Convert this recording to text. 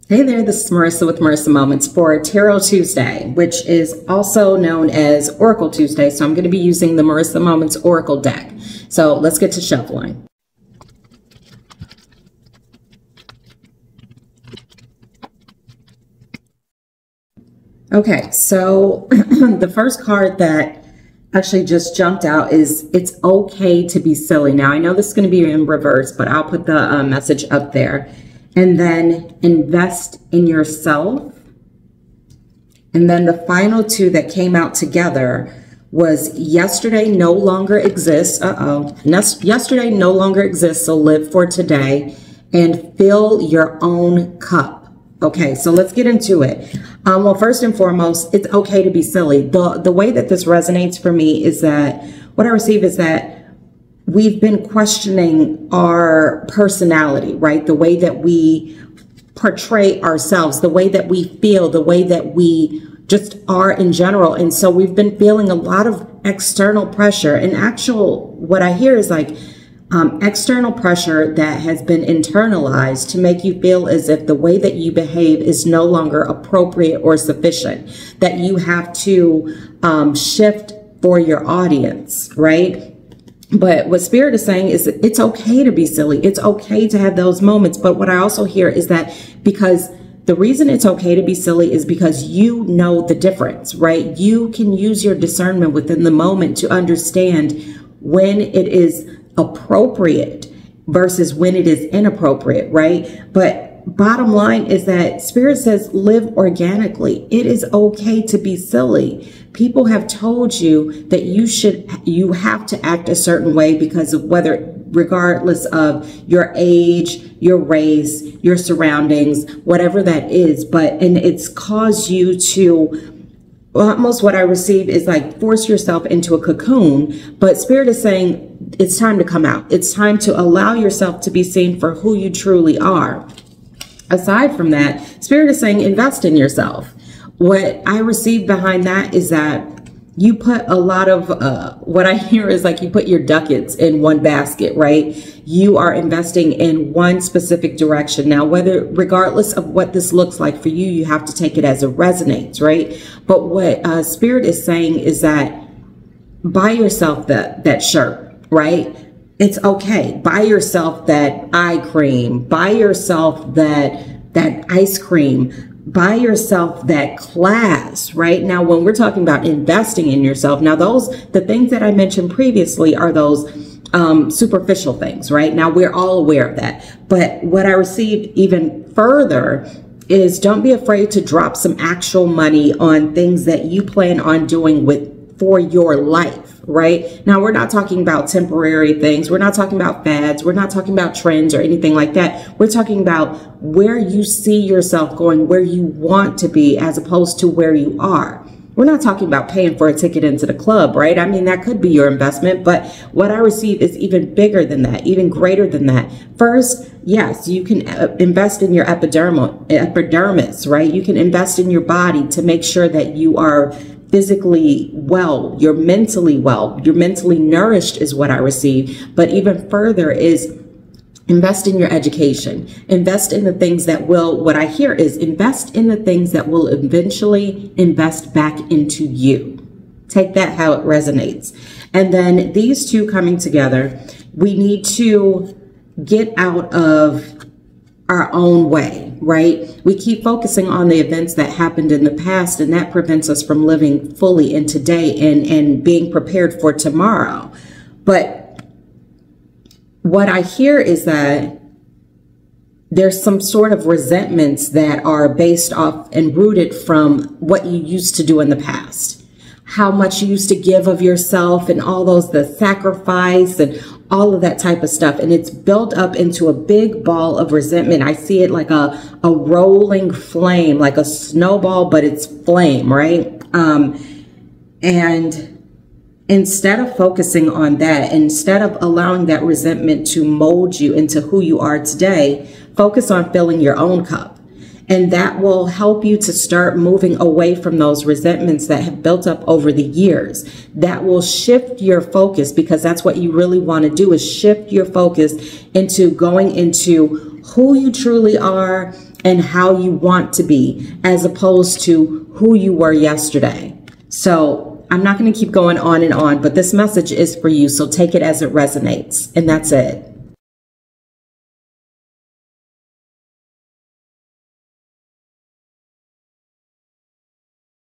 Hey there, this is Marissa with Marissa Moments for Tarot Tuesday, which is also known as Oracle Tuesday. So I'm going to be using the Marissa Moments Oracle deck. So let's get to shuffling. Okay, so the first card that actually just jumped out is it's okay to be silly. Now, I know this is going to be in reverse, but I'll put the message up there. And then invest in yourself. And then the final two that came out together was yesterday no longer exists. Yesterday no longer exists, so live for today. And fill your own cup. Okay, so let's get into it. Well, first and foremost, it's okay to be silly. The way that this resonates for me is that what I receive is that we've been questioning our personality, right? The way that we portray ourselves, the way that we feel, the way that we just are in general. And so we've been feeling a lot of external pressure. And what I hear is like external pressure that has been internalized to make you feel as if the way that you behave is no longer appropriate or sufficient, that you have to shift for your audience, right? But what Spirit is saying is that it's okay to be silly. It's okay to have those moments. But what I also hear is that because the reason it's okay to be silly is because you know the difference, right? You can use your discernment within the moment to understand when it is appropriate versus when it is inappropriate, right? But bottom line is that Spirit says live organically. It is okay to be silly. People have told you that you have to act a certain way because of regardless of your age, your race, your surroundings, whatever that is. And it's caused you to, almost what I receive is like force yourself into a cocoon. But Spirit is saying it's time to come out. It's time to allow yourself to be seen for who you truly are. Aside from that, Spirit is saying invest in yourself. What I receive behind that is that you put a lot of, what I hear is like you put your ducats in one basket, right? You are investing in one specific direction. Now, regardless of what this looks like for you, you have to take it as it resonates, right? But what Spirit is saying is that buy yourself that shirt, right? It's okay. Buy yourself that eye cream. Buy yourself that ice cream. Buy yourself that class, right? Now, when we're talking about investing in yourself, now the things that I mentioned previously are those superficial things, right? Now, we're all aware of that. But what I received even further is don't be afraid to drop some actual money on things that you plan on doing for your life, right? Now, we're not talking about temporary things. We're not talking about fads. We're not talking about trends or anything like that. We're talking about where you see yourself going, where you want to be, as opposed to where you are. We're not talking about paying for a ticket into the club, right? I mean, that could be your investment, but what I receive is even bigger than that, even greater than that. First, yes, you can invest in your epidermis, right? You can invest in your body to make sure that you are physically well, you're mentally well, you're mentally nourished is what I receive. But even further is invest in your education, invest in the things that will, what I hear is invest in the things that will eventually invest back into you. Take that how it resonates. And then these two coming together, we need to get out of our own way, right? We keep focusing on the events that happened in the past, and that prevents us from living fully in today and being prepared for tomorrow. But what I hear is that there's some sort of resentments that are based off and rooted from what you used to do in the past. How much you used to give of yourself and all the sacrifice and all of that type of stuff. And it's built up into a big ball of resentment. I see it like a rolling flame, like a snowball, but it's flame, right? And instead of focusing on that, instead of allowing that resentment to mold you into who you are today, focus on filling your own cup. And that will help you to start moving away from those resentments that have built up over the years. That will shift your focus, because that's what you really want to do, is shift your focus into going into who you truly are and how you want to be as opposed to who you were yesterday. So I'm not going to keep going on and on, but this message is for you. So take it as it resonates, and that's it.